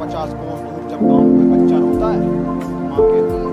50 कोस दूर जब गांव में कोई बच्चा रोता है माँ कहती है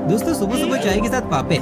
दोस्तों सुबह सुबह चाय के साथ पापे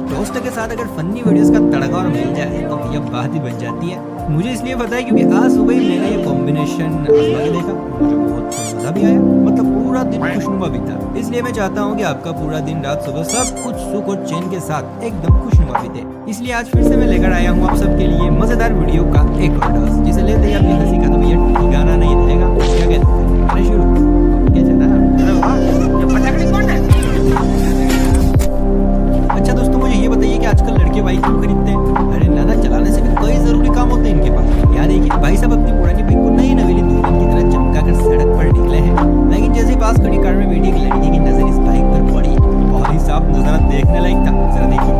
टोस्ट के साथ अगर फनी वीडियोस का तड़का और मिल जाए तो भैया बात ही बन जाती है। मुझे इसलिए पता है क्योंकि आज सुबह ही मैंने ये कॉम्बिनेशन आजमा के देखा, मुझे बहुत मजा भी आया, मतलब पूरा दिन खुशनुमा बीता। इसलिए मैं चाहता हूँ कि आपका पूरा दिन रात सुबह सब कुछ सुख और चैन के साथ एकदम खुशनुमा बीते। इसलिए आज फिर से मैं लेकर आया हूँ आप सबके लिए मजेदार वीडियो का एक और डोज, जिसे लेते ही अपनी हंसी का तो भैया ठिकाना नहीं रहेगा। क्या कहते हैं, अरे शुरू अच्छा दोस्तों, मुझे ये बताइए कि आजकल लड़के बाइक क्यों खरीदते हैं? अरे नाना, चलाने से भी कई जरूरी काम होते हैं इनके पास। यार देखिए भाई साहब अपनी पुरानी बाइक को नई नवेली दुल्हन की तरह चमका कर सड़क पर निकले हैं, लेकिन जैसे पास खड़ी कार में बैठी एक लड़की की नजर इस बाइक पर पड़ी, भाई साहब नजारा देखने लायक था। जरा देखिए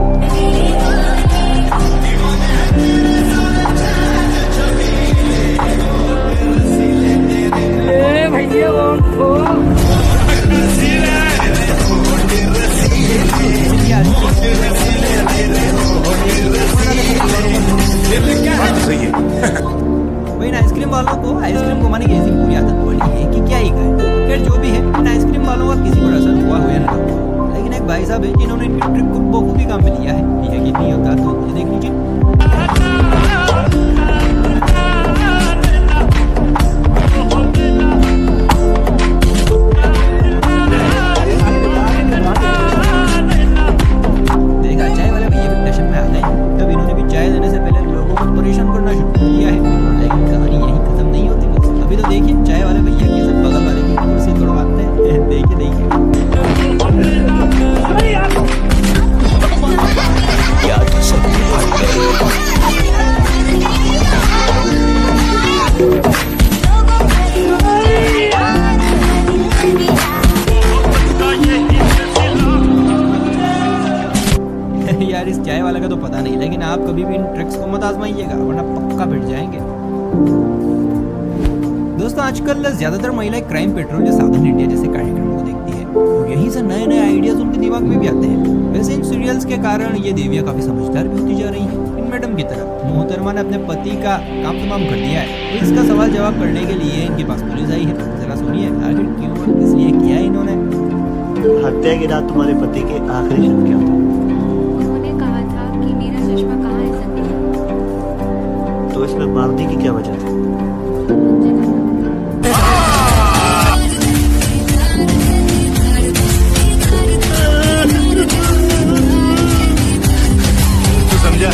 वही आइसक्रीम वालों को आइसक्रीम घुमाने की ऐसी पूरी आदत पड़ी है कि क्या ही कहे। खैर जो भी है, इन आइसक्रीम वालों का किसी पर असर हुआ हो या ना हो, लेकिन एक भाई साहब है जिन्होंने इनकी ट्रिक को बखूबी काम में लिया है। ठीक है कि नहीं होता तो ये देख लीजिए। देखा, चाय वाले भैया भी टशन में आ गए। तब इन्होंने भी चाय देने से पहले लोगों को परेशान करना शुरू कर दिया है, लेकिन कहानी यही खत्म नहीं होती। बस अभी तो देखिए चाय वाले भैया कैसे बगल वाले की कुर्सी तोड़वाते हैं। देखिए देखिए यार इस चाय वाला का तो पता नहीं, लेकिन आप कभी भी इन ट्रिक्स को मत आजमाइएगा वरना पक्का पिट जाएंगे। दोस्तों आजकल ज्यादातर महिलाएं क्राइम पेट्रोल या सावधान इंडिया जैसे कार्यक्रम को देखती है और यहीं से नए नए आइडियाज उनके दिमाग में भी आते हैं। वैसे इन सीरियल्स के कारण ये देवियां काफी समझदार भी होती जा रही हैं। इन मैडम की तरह मोहतरमा ने अपने पति का काम तमाम कर दिया है, तो इसका सवाल जवाब करने के लिए इनके पास पुलिस आई है। जरा सुनिए आखिर क्यों और किस लिए किया इन्होंने। हत्या की रात तुम्हारे पति के आखिरी शब्द क्या थे? तो इसमें मारने की क्या वजह थी? तू समझा?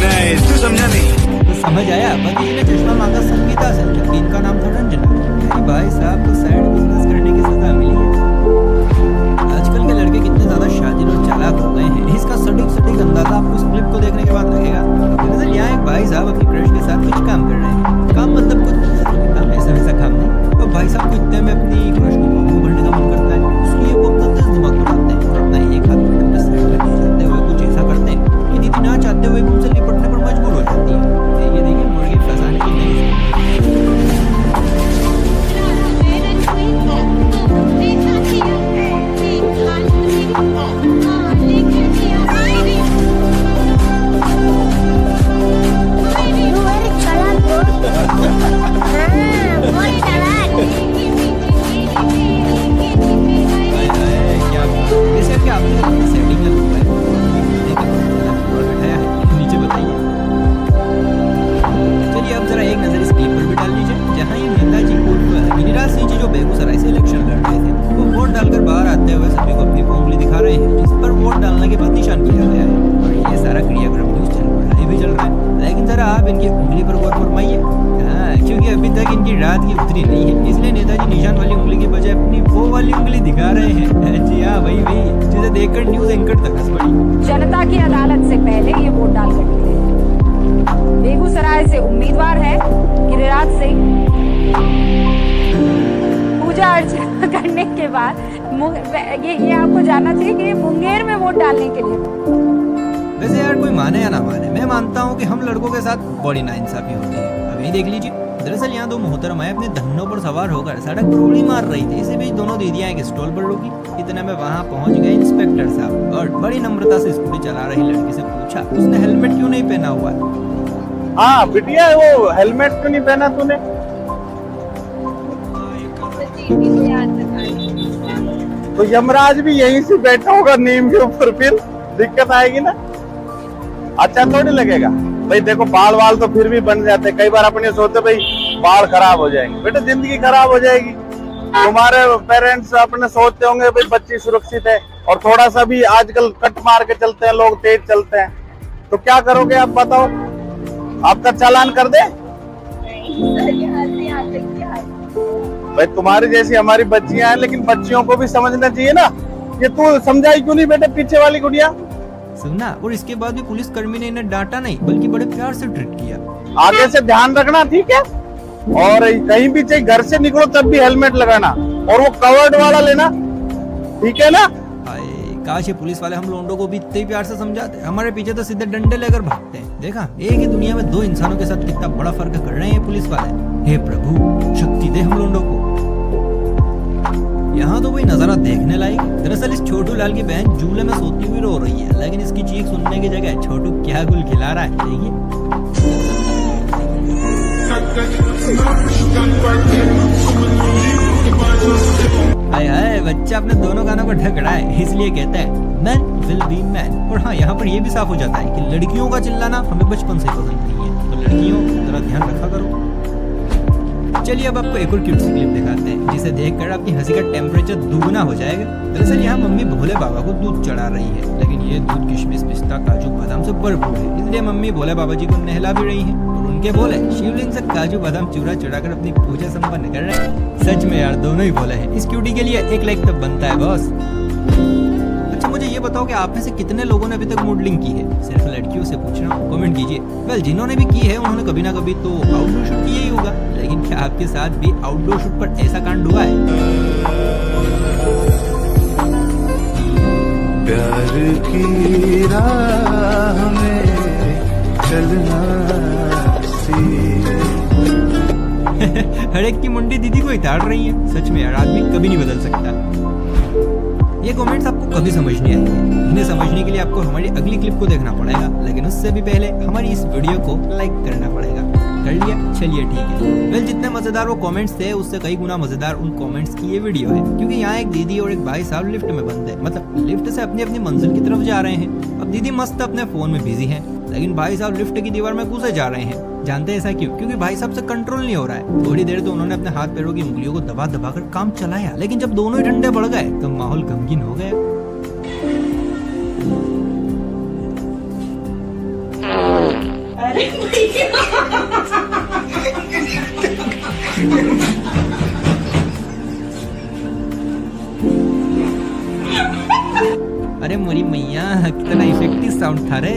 नहीं, तू समझा नहीं। तो समझ आया, पति जी ने चश्मा मांगा संगीता से, जबकि इनका नाम था रंजना। भाई साहब को साइड बिजनेस करने की सजा मिली है। आजकल के लड़के कितने ज्यादा शातिर और चालाक हो गए हैं, इसका सटीक अंदाजा आपको इस क्लिप को देखने के बाद लगेगा। दरअसल यहाँ एक भाई साहब अपनी क्रश के साथ कुछ काम कर रहे हैं। काम मतलब कुछ काम ऐसा वैसा काम नहीं। तो भाई साहब को इतने में अपनी क्रश को काबू करने का मन करता है, इसलिए वो अपना तेज दिमाग लगाते हैं और अपना एक हाथ अपने साइड में ले जाते हुए कुछ ऐसा करते हैं कि दीदी ना चाहते हुए उनसे निपटने पर मजबूर हो जाती है। ये देखिए मुर्गी फंसाने की नई बेगूसराय से इलेक्शन लड़ रहे थे। वो वोट डालकर बाहर आते हुए सभी को अपनी उंगली दिखा रहे हैं, जिस पर वोट डालने के बाद निशान किया गया है। और ये सारा क्रियाक्रम न्यूज चैनल पर भी चल रहा है, लेकिन जरा आप इनकी उंगली पर गौर फरमाइए। क्योंकि अभी तक इनकी रात की उतरी नहीं है, इसलिए नेताजी निशान वाली उंगली की बजाय अपनी वो वाली उंगली दिखा रहे हैं। जी हाँ वही जिसे देखकर न्यूज एंकर तक हंस पड़ी। जनता की अदालत से पहले ये वोट डाल कर निकले हैं। बेगूसराय से उम्मीदवार है गिरिराज सिंह। पूजा अर्चना करने के बाद ये आपको जानना चाहिए कि मुंगेर में वोट डालने के लिए। वैसे यार कोई माने या ना माने, मैं मानता हूँ कि हम लड़कों के साथ बड़ी नाइंसाफी होती है। अब यही देख लीजिए, दरअसल यहाँ दो मोहतरमाएं अपने धन्नों पर सवार होकर सड़क पर उड़ी मार रही थी। इसी बीच दोनों दीदियां एक स्टॉल पर रुकी। इतने में वहाँ पहुँच गए इंस्पेक्टर साहब और बड़ी नम्रता से स्कूटी चला रही लड़की से पूछा, उसने हेलमेट क्यों नहीं पहना हुआ? हाँ बिटिया, वो हेलमेट क्यों नहीं पहना तूने? तो यमराज भी यहीं से बैठा होगा नीम के ऊपर, फिर दिक्कत आएगी ना। अच्छा थोड़ी लगेगा भाई। देखो बाल वाल तो फिर भी बन जाते, कई बार अपने सोचते भाई बाल खराब हो जाएंगे, बेटा जिंदगी खराब हो जाएगी। तुम्हारे पेरेंट्स अपने सोचते होंगे भाई बच्ची सुरक्षित है, और थोड़ा सा भी आजकल कट मार के चलते हैं लोग, तेज चलते हैं, तो क्या करोगे आप बताओ? आपका चालान कर दे? भाई तुम्हारी जैसी हमारी बच्चियां हैं, लेकिन बच्चियों को भी समझना चाहिए ना। ये तू समझाई क्यों नहीं बेटे पीछे वाली गुड़िया? सुना, और इसके बाद भी पुलिस कर्मी ने इन्हें डांटा नहीं बल्कि बड़े प्यार से ट्रीट किया। आगे से ध्यान रखना, ठीक है? और कहीं भी चाहिए घर से निकलो तब भी हेलमेट लगाना, और वो कवर्ड वाला लेना, ठीक है ना? काश ये पुलिस वाले हम लोगों को भी इतने ही प्यार से समझाते। हमारे पीछे तो सीधे डंडे लेकर भागते हैं। देखा, एक ही दुनिया में दो इंसानों के साथ कितना बड़ा फर्क कर रहे हैं पुलिस वाले। हे प्रभु, शक्ति दे हम लोगों को। यहाँ तो कोई नजारा देखने लायक। दरअसल इस छोटू लाल की बहन झूले में सोती हुई रो रही है, लेकिन इसकी चीख सुनने की जगह छोटू क्या गुल खिला रहा है, देखिए। हाय हाय, बच्चा अपने दोनों कानों को ढक रहा है, इसलिए कहता है मैन विल बी मैन। और हाँ, यहाँ पर ये भी साफ हो जाता है कि लड़कियों का चिल्लाना हमें बचपन से पसंद नहीं है, तो लड़कियों जरा ध्यान रखा करो। चलिए अब आपको एक और क्यूट सी क्लिप दिखाते हैं, जिसे देखकर आपकी हंसी का टेम्परेचर दुगना हो जाएगा। दरअसल यहाँ मम्मी भोले बाबा को दूध चढ़ा रही है, लेकिन ये दूध किशमिश, पिस्ता, काजू, बादाम से भरपूर है, इसलिए मम्मी भोले बाबा जी को नहला भी रही है। और उनके भोले शिवलिंग से काजू बादाम चूरा चढ़ाकर अपनी पूजा संपन्न कर रहे हैं। सच में यार, दोनों ही भोले हैं। इस क्यूटी के लिए एक लाइक तब बनता है बॉस। अच्छा मुझे ये बताओ कि आप में से कितने लोगों ने अभी तक मॉडलिंग की है? सिर्फ लड़कियों से पूछ रहा हूँ, कमेंट कीजिए। वेल, जिन्होंने भी की है उन्होंने कभी ना कभी तो आउटडोर शूट किया ही होगा, लेकिन क्या आपके साथ भी आउटडोर शूट पर ऐसा कांड हुआ है? प्यार की राह में चलना हड़क की मुंडी दीदी को इताड़ रही है। सच में यार, आदमी कभी नहीं बदल सकता। ये कमेंट्स आपको कभी समझ नहीं आएंगे। इन्हें समझने के लिए आपको हमारी अगली क्लिप को देखना पड़ेगा, लेकिन उससे भी पहले हमारी इस वीडियो को लाइक करना पड़ेगा। कर लिया? चलिए ठीक है। वेल, जितने मजेदार वो कमेंट्स थे उससे कई गुना मजेदार उन कमेंट्स की ये वीडियो है, क्योंकि यहाँ एक दीदी और एक भाई साहब लिफ्ट में बंद है, मतलब लिफ्ट से अपनी अपनी मंजिल की तरफ जा रहे हैं। अब दीदी मस्त अपने फोन में बिजी है, लेकिन भाई साहब लिफ्ट की दीवार में घुसे जा रहे हैं। जानते हैं ऐसा क्यों? क्योंकि भाई साहब से कंट्रोल नहीं हो रहा है। थोड़ी देर तो उन्होंने अपने हाथ पैरों की उंगलियों को दबा दबा कर काम चलाया, लेकिन जब दोनों ही ठंडे बढ़ गए तो माहौल गमगीन हो गया। अरे मोरी मैया, कितना इफेक्टिव साउंड था रे।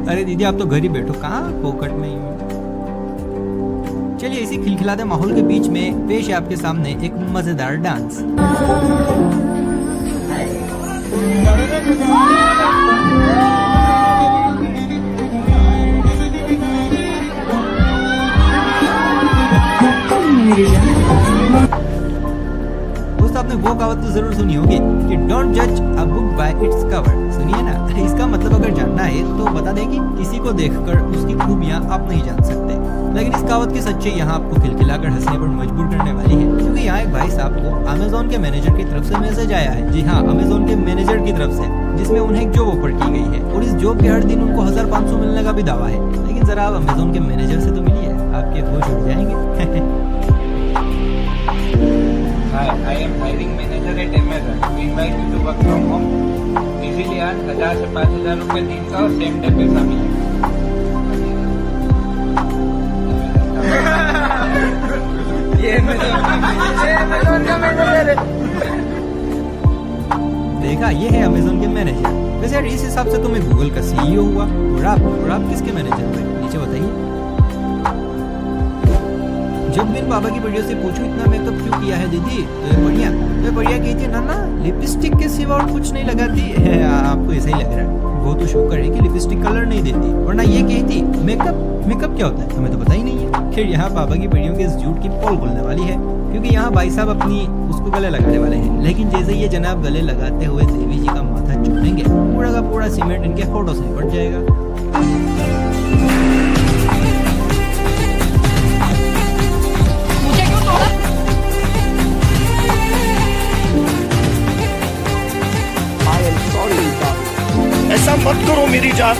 अरे दीदी आप तो घर ही बैठो, कहाँ पोकट में ही। चलिए इसी खिलखिलाते माहौल के बीच में पेश है आपके सामने एक मजेदार डांस। दोस्त आपने वो कहावत तो जरूर सुनी होगी कि डोंट जज a book by its cover. सुनिए ना, इसका मतलब अगर जानना है तो बता दें कि किसी को देखकर उसकी खूबियां आप नहीं जान सकते, लेकिन इस कहावत की सच्चाई यहाँ आपको खिलखिलाकर हंसने पर मजबूर करने वाली है, क्योंकि यहाँ एक भाई साहब को अमेज़न के मैनेजर की तरफ से मैसेज आया है। जी हाँ, अमेज़न के मैनेजर की तरफ से, जिसमें उन्हें एक जॉब ऑफर की गई है और इस जॉब के हर दिन उनको 1500 मिलने का भी दावा है। लेकिन जरा आप अमेज़न के मैनेजर से तो मिलिए, आपके होश उड़ जाएंगे। Hi, I am hiring manager at Amazon. We invite you to work from home. Easily earn 1000 से 5000 रुपए दिन का और सेम डे पैसा मिलेगा। ये Amazon का मैनेजर है। देखा, ये है अमेज़न के मैनेजर। वैसे यार इस हिसाब से तो मैं गूगल का सीईओ हुआ, और आप किसके मैनेजर हुए? नीचे बताइए। जब बिन बाबा की वीडियो से पूछूं इतना मेकअप क्यों किया है दीदी, तो ये बढ़िया कहती है ना लिपस्टिक के सिवा और कुछ नहीं लगाती है। आपको ऐसा ही लग रहा है, वो तो शुक्र है कि लिपस्टिक कलर नहीं देती, वरना ये कहती मेकअप क्या होता है, हमें तो पता ही नहीं है। फिर यहाँ पापा की बेटियों के इस झूठ की पोल खुलने वाली है, क्योंकि यहाँ भाई साहब अपनी उसको गले लगाने वाले हैं। लेकिन जैसे ये जनाब गले लगाते हुए देवी जी का माथा चूमेंगे, पूरा का पूरा सीमेंट इनके होठों से निपट जाएगा। मुझे क्यों तोड़ा? ऐसा मत करो मेरी जान।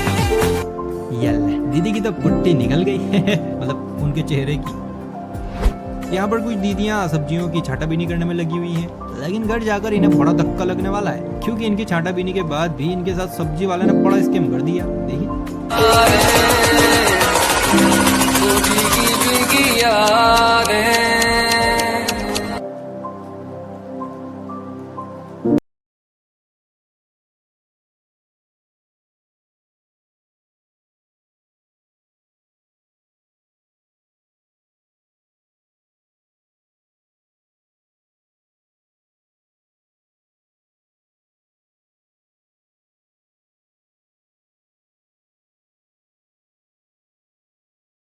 यल्ला, दीदी की तो पुट्टी निकल गई मतलब उनके चेहरे की। यहाँ पर कुछ दीदियाँ सब्जियों की छाटाबीनी करने में लगी हुई हैं, लेकिन घर जाकर इन्हें बड़ा धक्का लगने वाला है, क्योंकि इनकी छाटाबीनी के बाद भी इनके साथ सब्जी वाले ने बड़ा स्कैम कर दिया। देखिए